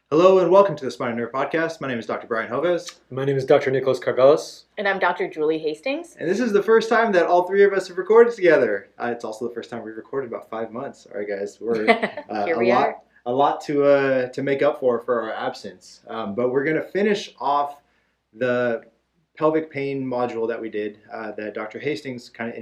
Hello and welcome to the Spine and Nerve Podcast. My name is Dr. Brian Joves. My name is Dr. Nicolas Karvelas. And I'm Dr. Julie Hastings. And this is the first time that all three of us have recorded together. It's also the first time we've recorded in about 5 months. All right, guys, we're Here we are. A lot to make up for our absence. But we're going to finish off the pelvic pain module that we did that Dr. Hastings kind of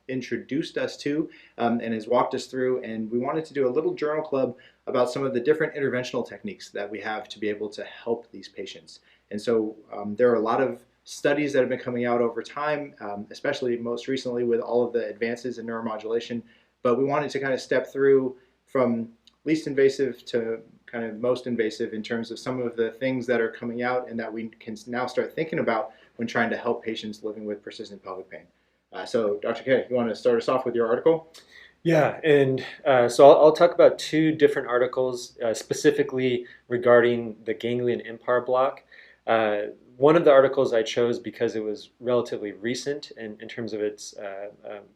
introduced us to and has walked us through. And we wanted to do a little journal club about some of the different interventional techniques that we have to be able to help these patients. And so there are a lot of studies that have been coming out over time, especially most recently with all of the advances in neuromodulation. But we wanted to kind of step through from least invasive to kind of most invasive in terms of some of the things that are coming out and that we can now start thinking about when trying to help patients living with persistent pelvic pain. So Dr. K, you want to start us off with your article? Yeah, and so I'll talk about two different articles specifically regarding the ganglion impar block. One of the articles I chose because it was relatively recent in terms of its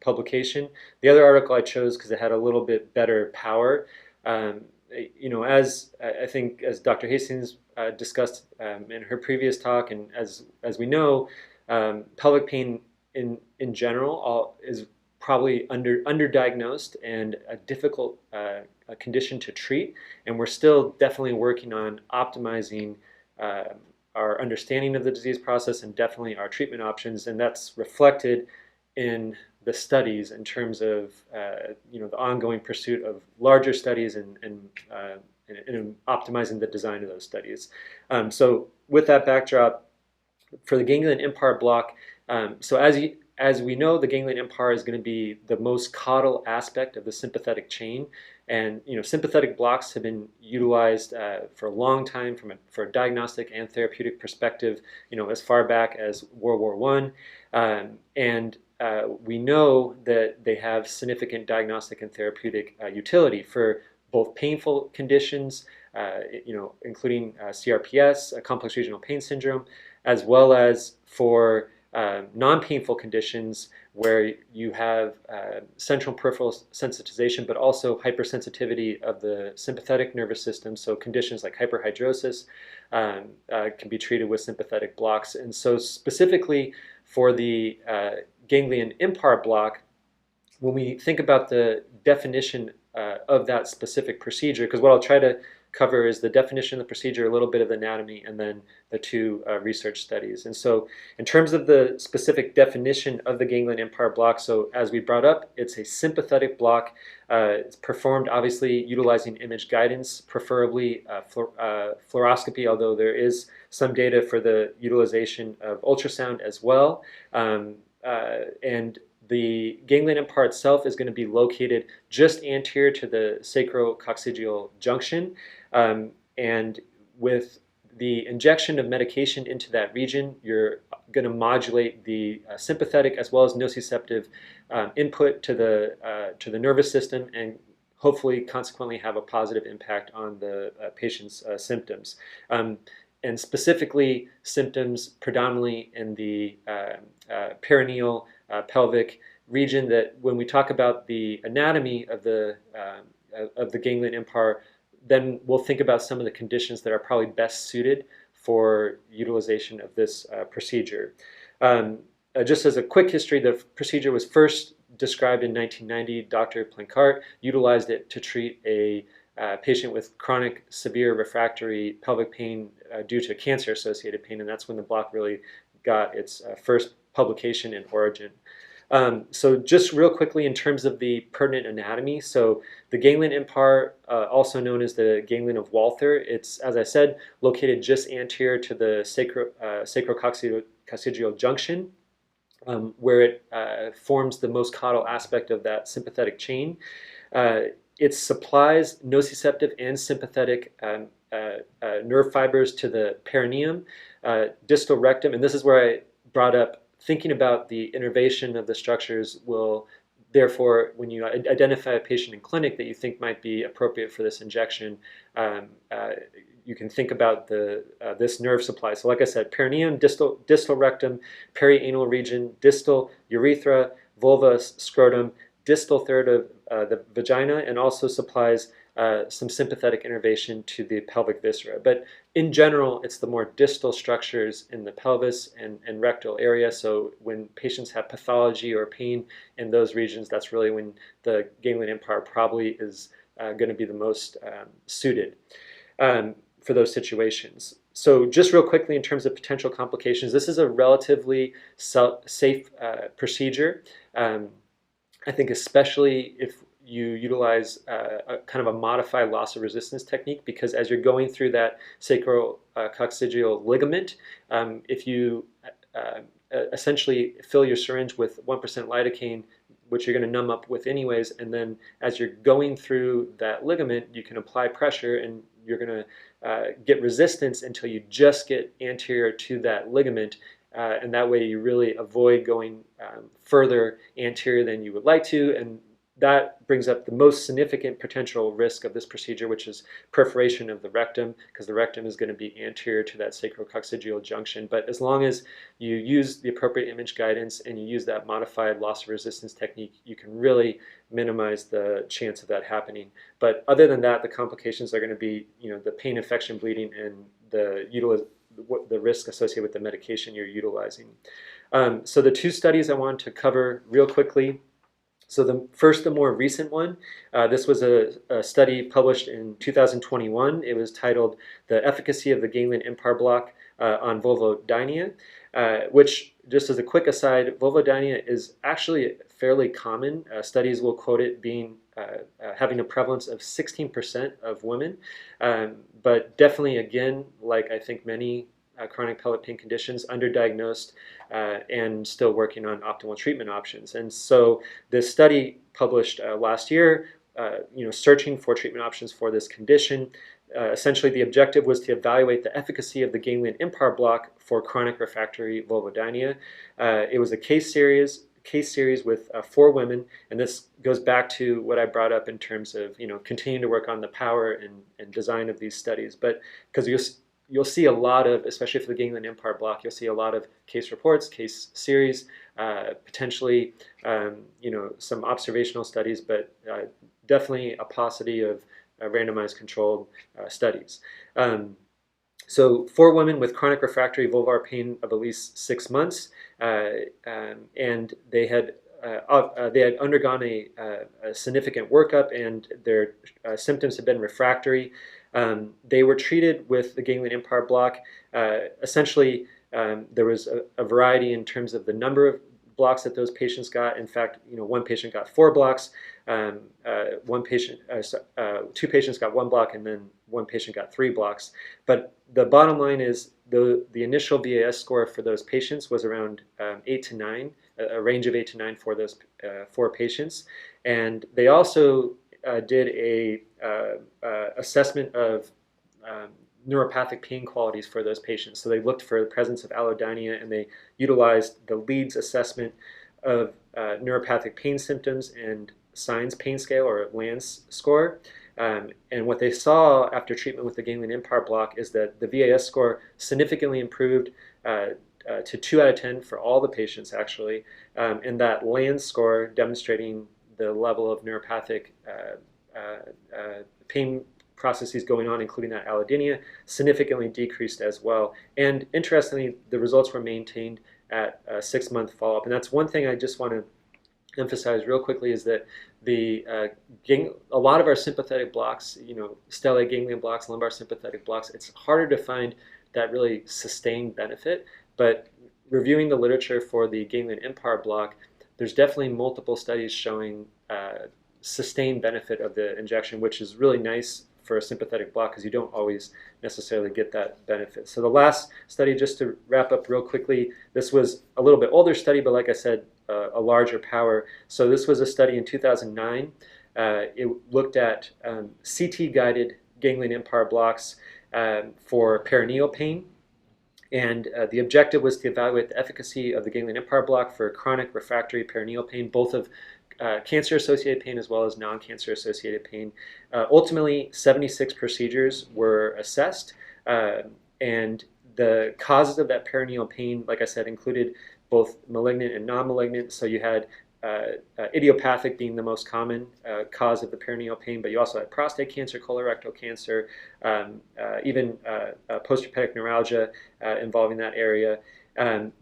publication. The other article I chose because it had a little bit better power. As I think as Dr. Hastings discussed in her previous talk, and as we know, pelvic pain in general is probably underdiagnosed and a difficult a condition to treat, and we're still definitely working on optimizing our understanding of the disease process and definitely our treatment options, and that's reflected in the studies in terms of the ongoing pursuit of larger studies and optimizing the design of those studies. So with that backdrop, for the ganglion impar block, so as we know, the ganglion impar is going to be the most caudal aspect of the sympathetic chain, and sympathetic blocks have been utilized for a long time for a diagnostic and therapeutic perspective. As far back as World War I, and we know that they have significant diagnostic and therapeutic utility for both painful conditions, including CRPS, complex regional pain syndrome, as well as for non-painful conditions where you have central and peripheral sensitization, but also hypersensitivity of the sympathetic nervous system. So conditions like hyperhidrosis can be treated with sympathetic blocks. And so specifically for the ganglion impar block, when we think about the definition of that specific procedure, because what I'll try to cover is the definition of the procedure, a little bit of anatomy, and then the two research studies. And so in terms of the specific definition of the ganglion impar block, so as we brought up, it's a sympathetic block. It's performed obviously utilizing image guidance, preferably fluoroscopy, although there is some data for the utilization of ultrasound as well. And the ganglion impar itself is going to be located just anterior to the sacrococcygeal junction, and with the injection of medication into that region, you're going to modulate the sympathetic as well as nociceptive input to the nervous system, and hopefully consequently have a positive impact on the patient's symptoms. And specifically symptoms predominantly in the perineal pelvic region, that when we talk about the anatomy of the ganglion impar, then we'll think about some of the conditions that are probably best suited for utilization of this procedure. Just as a quick history, the procedure was first described in 1990. Dr. Plancart utilized it to treat a patient with chronic severe refractory pelvic pain due to cancer-associated pain, and that's when the block really got its first publication and origin. So just real quickly in terms of the pertinent anatomy, so the ganglion impar, also known as the ganglion of Walther, it's, as I said, located just anterior to the sacrococcygeal junction, where it forms the most caudal aspect of that sympathetic chain. It supplies nociceptive and sympathetic nerve fibers to the perineum, distal rectum, and this is where I brought up thinking about the innervation of the structures will, therefore, when you identify a patient in clinic that you think might be appropriate for this injection, you can think about this nerve supply. So like I said, perineum, distal rectum, perianal region, distal urethra, vulva, scrotum, distal third of the vagina, and also supplies some sympathetic innervation to the pelvic viscera. But in general, it's the more distal structures in the pelvis and rectal area. So when patients have pathology or pain in those regions, that's really when the ganglion empire probably is going to be the most suited for those situations. So just real quickly in terms of potential complications, this is a relatively safe procedure. I think especially if you utilize a kind of a modified loss of resistance technique, because as you're going through that sacrococcygeal ligament, if you essentially fill your syringe with 1% lidocaine, which you're going to numb up with anyways, and then as you're going through that ligament, you can apply pressure and you're going to get resistance until you just get anterior to that ligament. And that way you really avoid going further anterior than you would like to, and that brings up the most significant potential risk of this procedure, which is perforation of the rectum, because the rectum is going to be anterior to that sacrococcygeal junction. But as long as you use the appropriate image guidance and you use that modified loss of resistance technique, you can really minimize the chance of that happening. But other than that, the complications are going to be, the pain, infection, bleeding, and the risk associated with the medication you're utilizing. So the two studies I wanted to cover real quickly. So the more recent one, this was a study published in 2021. It was titled "The Efficacy of the Ganglion Empire Block on Vulvodynia," which, just as a quick aside, vulvodynia is actually fairly common. Studies will quote it being having a prevalence of 16% of women, but definitely, again, like I think many chronic pelvic pain conditions, underdiagnosed and still working on optimal treatment options. And so this study published last year, searching for treatment options for this condition. Essentially, the objective was to evaluate the efficacy of the ganglion empire block for chronic refractory vulvodynia. It was a case series with 4 women, and this goes back to what I brought up in terms of continuing to work on the power and design of these studies. But because you'll see a lot of, especially for the ganglion empire block, you'll see a lot of case reports, case series, potentially some observational studies, but definitely a paucity of randomized controlled studies. So 4 women with chronic refractory vulvar pain of at least 6 months, and they had undergone a significant workup, and their symptoms had been refractory. They were treated with the ganglion empire block. Essentially, there was a variety in terms of the number of blocks that those patients got. In fact, one patient got 4 blocks. 2 patients got 1 block, and then 1 patient got 3 blocks. But the bottom line is the initial VAS score for those patients was around 8 to 9, a range of 8 to 9 for those 4 patients. And they also did a assessment of neuropathic pain qualities for those patients. So they looked for the presence of allodynia, and they utilized the Leeds assessment of neuropathic pain symptoms and signs pain scale, or LANS score. And what they saw after treatment with the ganglion empire block is that the VAS score significantly improved to 2 out of 10 for all the patients, actually. And that LANS score, demonstrating the level of neuropathic pain processes going on, including that allodynia, significantly decreased as well. And interestingly, the results were maintained at a 6-month follow-up. And that's one thing I just want to emphasize real quickly, is that a lot of our sympathetic blocks, stellate ganglion blocks, lumbar sympathetic blocks, it's harder to find that really sustained benefit. But reviewing the literature for the ganglion empire block, there's definitely multiple studies showing sustained benefit of the injection, which is really nice for a sympathetic block, because you don't always necessarily get that benefit. So the last study, just to wrap up real quickly, this was a little bit older study, but like I said, a larger power. So this was a study in 2009. It looked at CT-guided ganglion empire blocks for perineal pain. And the objective was to evaluate the efficacy of the ganglion empire block for chronic refractory perineal pain, both of cancer-associated pain as well as non-cancer-associated pain. Ultimately, 76 procedures were assessed, and the causes of that perineal pain, like I said, included both malignant and non-malignant. So you had idiopathic being the most common cause of the perineal pain, but you also had prostate cancer, colorectal cancer, even postherpetic neuralgia involving that area.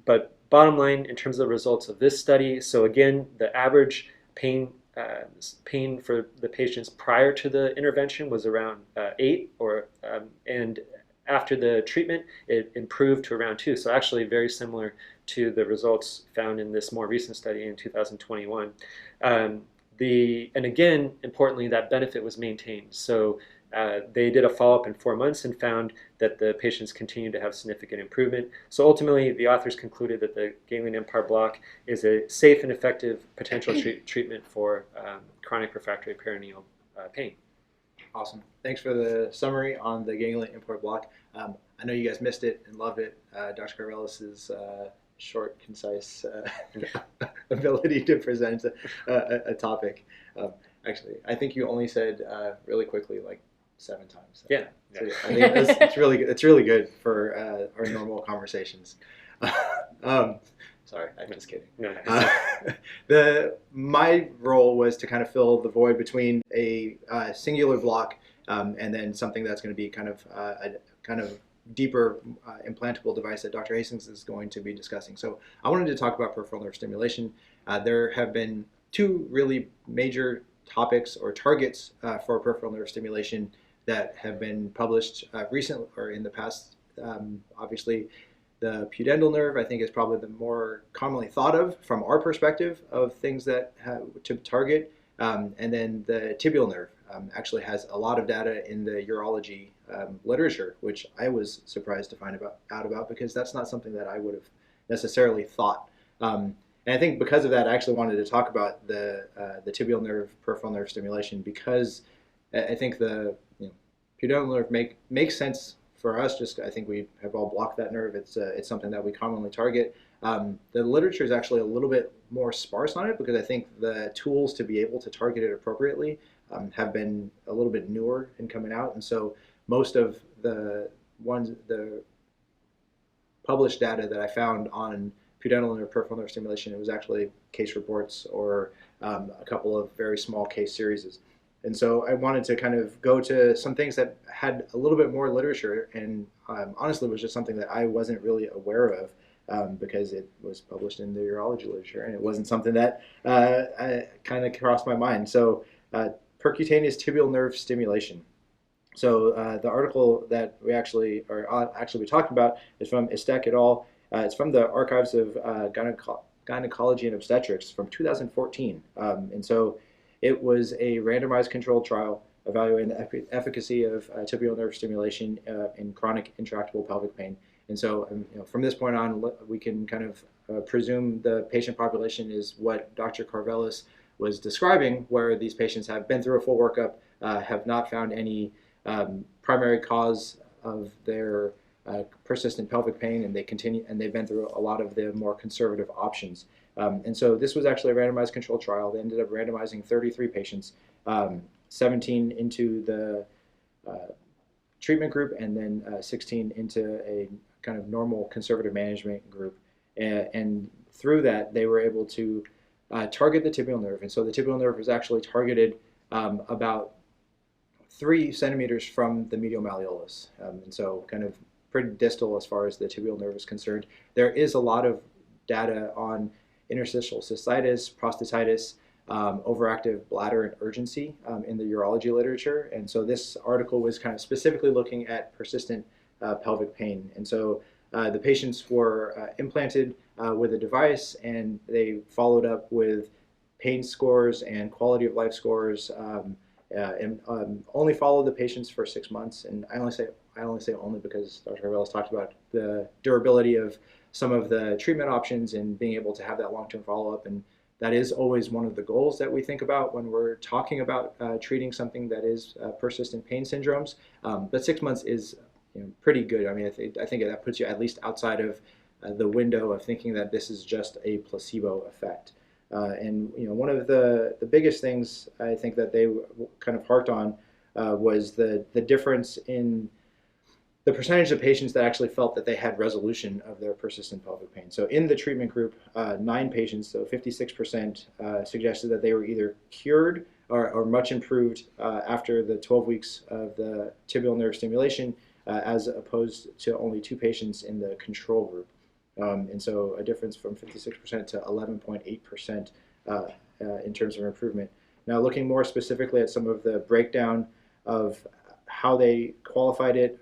But bottom line, in terms of the results of this study, so again, the average pain for the patients prior to the intervention was around 8, and after the treatment, it improved to around 2. So actually very similar to the results found in this more recent study in 2021. And again, importantly, that benefit was maintained. So they did a follow-up in 4 months and found that the patients continued to have significant improvement. So ultimately, the authors concluded that the ganglion empire block is a safe and effective potential treatment for chronic refractory perineal pain. Awesome. Thanks for the summary on the ganglion import block. I know you guys missed it and loved it. Dr. Karvelas' short, concise ability to present a topic. Actually, I think you only said really quickly like 7 times. Yeah. So I think it's really good. It's really good for our normal conversations. Sorry, I'm just kidding. No. My role was to kind of fill the void between a singular block and then something that's going to be kind of a deeper implantable device that Dr. Hastings is going to be discussing. So I wanted to talk about peripheral nerve stimulation. There have been 2 really major topics or targets for peripheral nerve stimulation that have been published recently or in the past. Obviously, the pudendal nerve, I think, is probably the more commonly thought of from our perspective of things that to target. And then the tibial nerve actually has a lot of data in the urology literature, which I was surprised to find out about because that's not something that I would have necessarily thought. And I think because of that, I actually wanted to talk about the tibial nerve, peripheral nerve stimulation, because I think the pudendal nerve makes sense for us. Just I think we have all blocked that nerve. It's something that we commonly target. The literature is actually a little bit more sparse on it because I think the tools to be able to target it appropriately have been a little bit newer and coming out. And so most of the published data that I found on pudendal nerve, peripheral nerve stimulation, it was actually case reports or a couple of very small case series. And so I wanted to kind of go to some things that had a little bit more literature and honestly was just something that I wasn't really aware of because it was published in the urology literature and it wasn't something that kind of crossed my mind. So percutaneous tibial nerve stimulation. So the article that we actually be talking about is from Istek et al. It's from the Archives of Gynecology and Obstetrics from 2014. And so it was a randomized controlled trial evaluating the efficacy of tibial nerve stimulation in chronic intractable pelvic pain. And so from this point on, we can kind of presume the patient population is what Dr. Karvelas was describing, where these patients have been through a full workup, have not found any primary cause of their persistent pelvic pain, and they've been through a lot of the more conservative options. And so this was actually a randomized controlled trial. They ended up randomizing 33 patients, 17 into the treatment group and then 16 into a kind of normal conservative management group. And through that, they were able to target the tibial nerve. And so the tibial nerve was actually targeted about 3 centimeters from the medial malleolus. And so kind of pretty distal as far as the tibial nerve is concerned. There is a lot of data on interstitial cystitis, prostatitis, overactive bladder and urgency in the urology literature. And so this article was kind of specifically looking at persistent pelvic pain. And so the patients were implanted with a device and they followed up with pain scores and quality of life scores and only followed the patients for 6 months. And I only say only because Dr. Karvelas talked about the durability of some of the treatment options and being able to have that long-term follow-up. And that is always one of the goals that we think about when we're talking about treating something that is persistent pain syndromes. But 6 months is pretty good. I mean, I think that puts you at least outside of the window of thinking that this is just a placebo effect. And one of the biggest things I think that they kind of harped on was the difference in the percentage of patients that actually felt that they had resolution of their persistent pelvic pain. So in the treatment group, 9 patients, so 56%, suggested that they were either cured or much improved after the 12 weeks of the tibial nerve stimulation, as opposed to only 2 patients in the control group. And so a difference from 56% to 11.8% in terms of improvement. Now, looking more specifically at some of the breakdown of how they qualified it,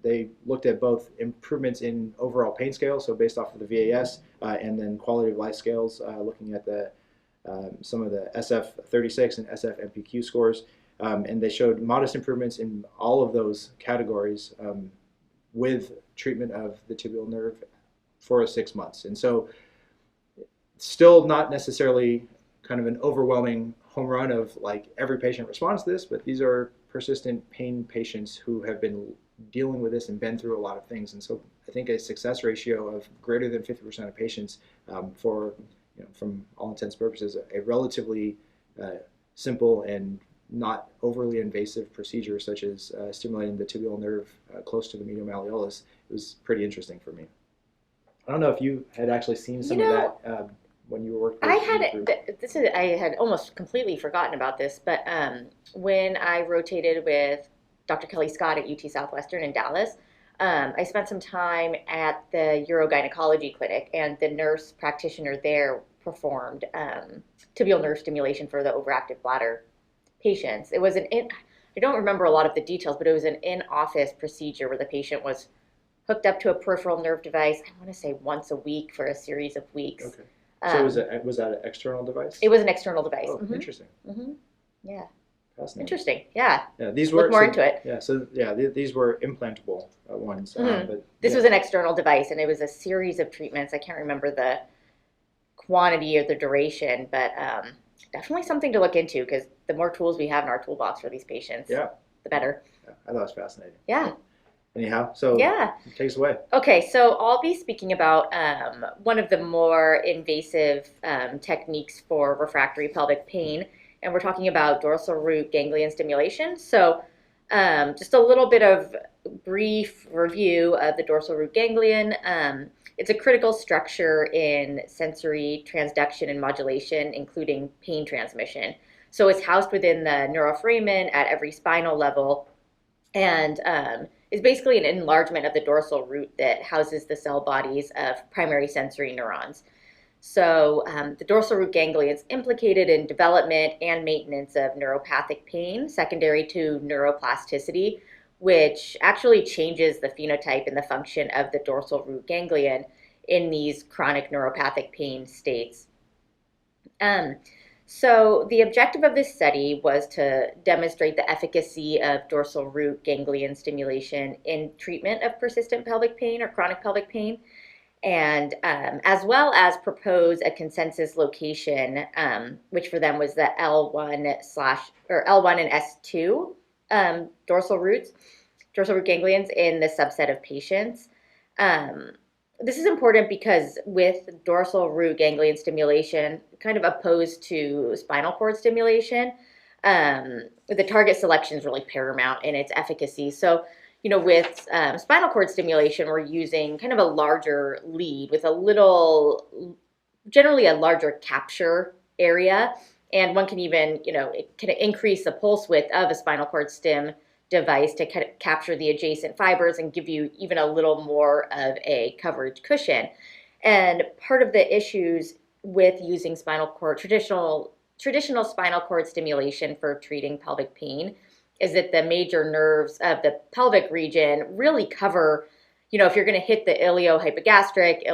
they looked at both improvements in overall pain scale, so based off of the VAS, and then quality of life scales, looking at the some of the SF36 and SF-MPQ scores, and they showed modest improvements in all of those categories with treatment of the tibial nerve for 6 months. And so still not necessarily kind of an overwhelming home run of like every patient responds to this, but these are persistent pain patients who have been dealing with this and been through a lot of things. And so I think a success ratio of greater than 50% of patients for, from all intents and purposes, a relatively simple and not overly invasive procedure such as stimulating the tibial nerve close to the medial malleolus was pretty interesting for me. I don't know if you had actually seen some of that when you were working. I had almost completely forgotten about this, but when I rotated with Dr. Kelly Scott at UT Southwestern in Dallas, I spent some time at the urogynecology clinic, and the nurse practitioner there performed tibial nerve stimulation for the overactive bladder patients. It was I don't remember a lot of the details, but it was an in-office procedure where the patient was hooked up to a peripheral nerve device, I want to say once a week for a series of weeks. Okay. So was that an external device? It was an external device. Oh, interesting. Yeah. Fascinating. Interesting. Yeah. Yeah. These were look more into it. Yeah. So yeah, these were implantable ones. But this was an external device, and it was a series of treatments. I can't remember the quantity or the duration, but definitely something to look into, because the more tools we have in our toolbox for these patients, the better. Yeah, I thought it was fascinating. Yeah. Anyhow, so take us away. Okay, so I'll be speaking about one of the more invasive techniques for refractory pelvic pain, and we're talking about dorsal root ganglion stimulation. So just a little bit of brief review of the dorsal root ganglion. It's a critical structure in sensory transduction and modulation, including pain transmission. So it's housed within the neuroforamen at every spinal level, and is basically an enlargement of the dorsal root that houses the cell bodies of primary sensory neurons. So the dorsal root ganglion is implicated in development and maintenance of neuropathic pain, secondary to neuroplasticity, which actually changes the phenotype and the function of the dorsal root ganglion in these chronic neuropathic pain states. So the objective of this study was to demonstrate the efficacy of dorsal root ganglion stimulation in treatment of persistent pelvic pain or chronic pelvic pain, and as well as propose a consensus location, which for them was the L1 and S2 dorsal root ganglions in the subset of patients. This is important because with dorsal root ganglion stimulation, kind of opposed to spinal cord stimulation, the target selection is really paramount in its efficacy. So, with spinal cord stimulation, we're using kind of a larger lead with generally a larger capture area, and one can even, it can increase the pulse width of a spinal cord stim device to capture the adjacent fibers and give you even a little more of a coverage cushion. And part of the issues with using traditional spinal cord stimulation for treating pelvic pain is that the major nerves of the pelvic region really cover, if you're going to hit the iliohypogastric,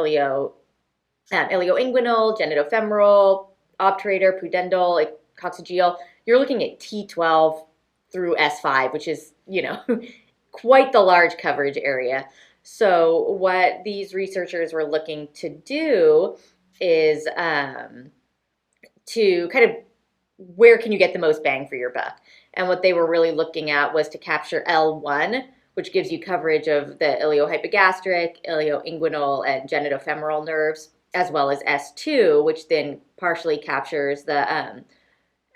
ilioinguinal, genitofemoral, obturator, pudendal, coccygeal, you're looking at T12 through S5, which is, quite the large coverage area. So what these researchers were looking to do is to kind of, where can you get the most bang for your buck? And what they were really looking at was to capture L1, which gives you coverage of the iliohypogastric, ilioinguinal, and genitofemoral nerves, as well as S2, which then partially captures the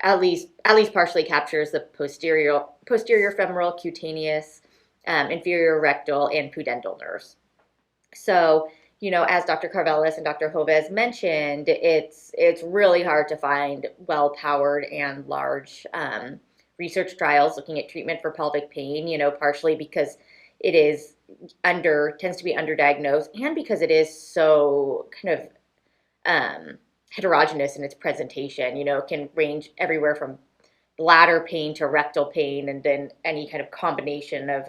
at least partially captures the posterior femoral, cutaneous, inferior rectal, and pudendal nerves. So, as Dr. Karvelas and Dr. Joves mentioned, it's really hard to find well-powered and large research trials looking at treatment for pelvic pain, partially because it is tends to be underdiagnosed, and because it is so kind of heterogeneous in its presentation. It can range everywhere from bladder pain to rectal pain, and then any kind of combination of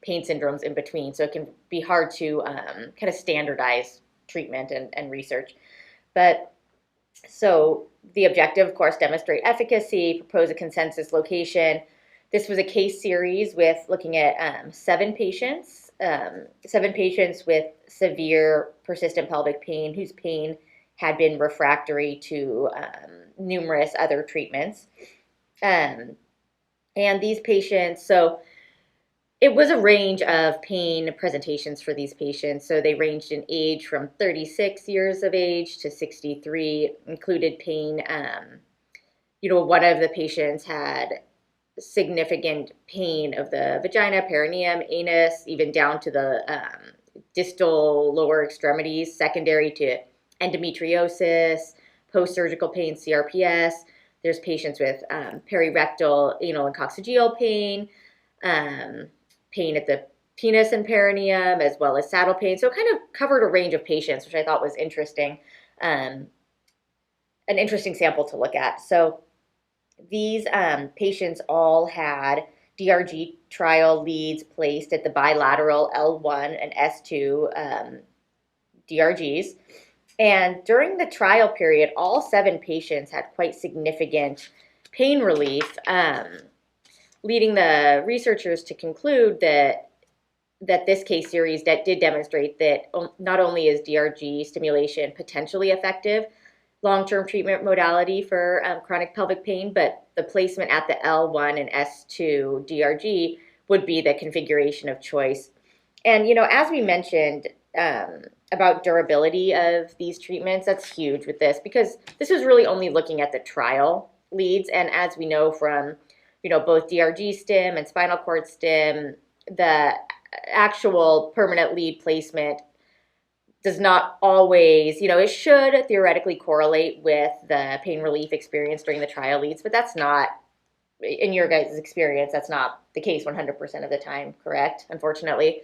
pain syndromes in between. So it can be hard to kind of standardize treatment and research. But so the objective, of course, demonstrate efficacy, propose a consensus location. This was a case series with looking at 7 patients with severe persistent pelvic pain whose pain had been refractory to numerous other treatments. And these patients, so it was a range of pain presentations for these patients. So they ranged in age from 36 years of age to 63, included pain. One of the patients had significant pain of the vagina, perineum, anus, even down to the distal lower extremities, secondary to endometriosis, post-surgical pain, CRPS. There's patients with perirectal, anal, and coccygeal pain, pain at the penis and perineum, as well as saddle pain. So it kind of covered a range of patients, which I thought was interesting, an interesting sample to look at. So these patients all had DRG trial leads placed at the bilateral L1 and S2 DRGs. And during the trial period, all 7 patients had quite significant pain relief, leading the researchers to conclude that this case series that did demonstrate that not only is DRG stimulation potentially effective long-term treatment modality for chronic pelvic pain, but the placement at the L1 and S2 DRG would be the configuration of choice. And, as we mentioned about durability of these treatments, that's huge with this, because this was really only looking at the trial leads. And as we know from, both DRG stim and spinal cord stim, the actual permanent lead placement does not always, it should theoretically correlate with the pain relief experience during the trial leads, but that's not, in your guys' experience, that's not the case 100% of the time, correct? Unfortunately.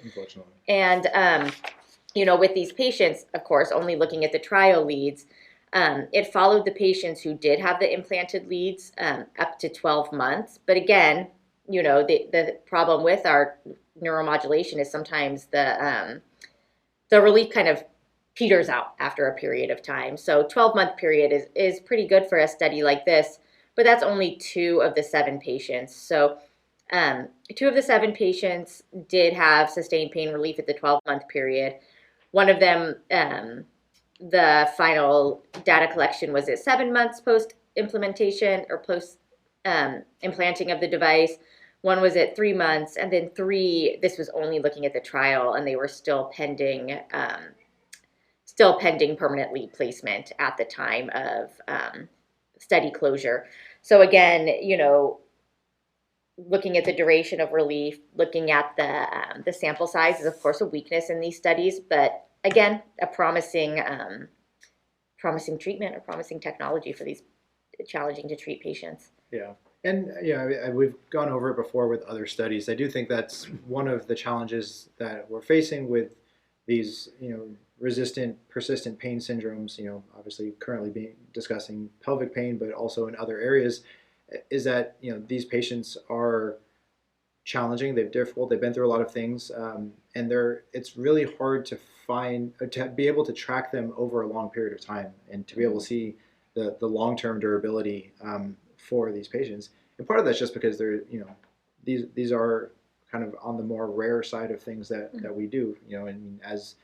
And, with these patients, of course, only looking at the trial leads, it followed the patients who did have the implanted leads up to 12 months. But again, the problem with our neuromodulation is sometimes the relief kind of peters out after a period of time. So 12-month period is pretty good for a study like this, but that's only 2 of the 7 patients. So 2 of the 7 patients did have sustained pain relief at the 12-month period. One of them, the final data collection was at 7 months post-implementation or post-implanting of the device. One was at 3 months, and then 3, this was only looking at the trial, and they were still pending permanent lead placement at the time of study closure. So again, looking at the duration of relief, looking at the sample size is of course a weakness in these studies, but again, a promising treatment or promising technology for these challenging to treat patients. Yeah. And we've gone over it before with other studies. I do think that's one of the challenges that we're facing with these, resistant, persistent pain syndromes. Obviously currently discussing pelvic pain, but also in other areas, is that these patients are challenging. They've been through a lot of things, and it's really hard to be able to track them over a long period of time, and to be able to see the long-term durability for these patients. And part of that's just because they're, these are kind of on the more rare side of things that we do, and as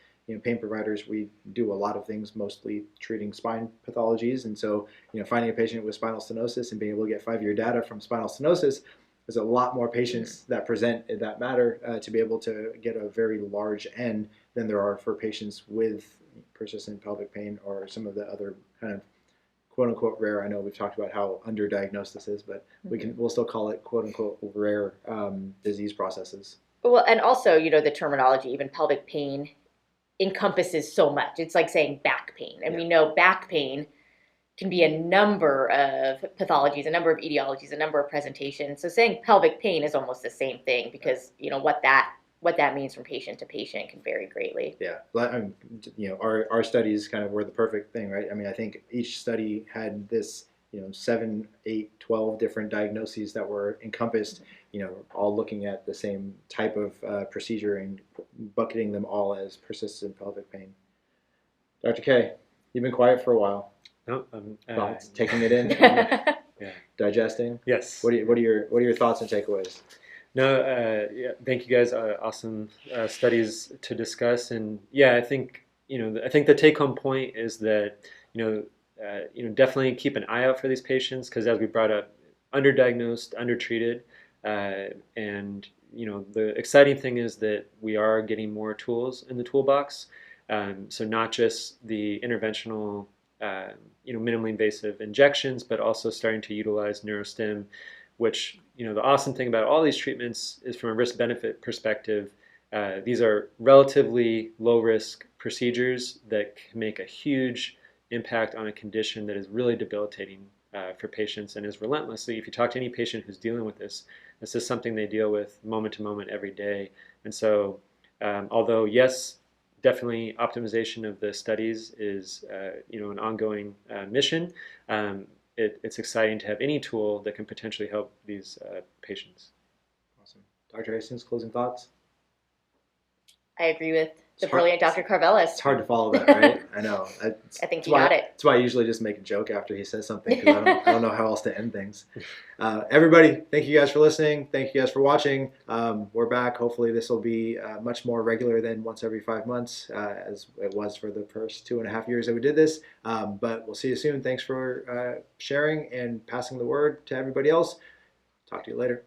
pain providers, we do a lot of things, mostly treating spine pathologies. And so, finding a patient with spinal stenosis and being able to get 5-year data from spinal stenosis, there's a lot more patients that present that matter to be able to get a very large N than there are for patients with persistent pelvic pain or some of the other kind of quote unquote rare. I know we've talked about how underdiagnosed this is, but we'll still call it quote unquote rare disease processes. Well, and also, the terminology, even pelvic pain, encompasses so much. It's like saying back pain. And we know back pain can be a number of pathologies, a number of etiologies, a number of presentations. So saying pelvic pain is almost the same thing because, what that means from patient to patient can vary greatly. Yeah, our studies kind of were the perfect thing, right? I mean, I think each study had this, 7, 8, 12 different diagnoses that were encompassed, all looking at the same type of procedure and bucketing them all as persistent pelvic pain. Dr. K, you've been quiet for a while. No, Thoughts, taking it in, yeah, digesting. yes. What are your thoughts and takeaways? No, yeah, thank you guys. Awesome studies to discuss, and yeah, I think the take-home point is that definitely keep an eye out for these patients because, as we brought up, underdiagnosed, undertreated, and the exciting thing is that we are getting more tools in the toolbox. So not just the interventional, minimally invasive injections, but also starting to utilize neurostim, which, the awesome thing about all these treatments is from a risk-benefit perspective, these are relatively low-risk procedures that can make a huge impact on a condition that is really debilitating for patients and is relentlessly. If you talk to any patient who's dealing with this is something they deal with moment to moment every day. And so, although yes, definitely optimization of the studies is an ongoing mission. It's exciting to have any tool that can potentially help these patients. Awesome. Dr. Hastings, closing thoughts? I agree with the brilliant Dr. Karvelas. It's hard to follow that, right? I know. I think you got it. That's why I usually just make a joke after he says something because I don't know how else to end things. Everybody, thank you guys for listening. Thank you guys for watching. We're back. Hopefully this will be much more regular than once every 5 months as it was for the first 2.5 years that we did this. But we'll see you soon. Thanks for sharing and passing the word to everybody else. Talk to you later.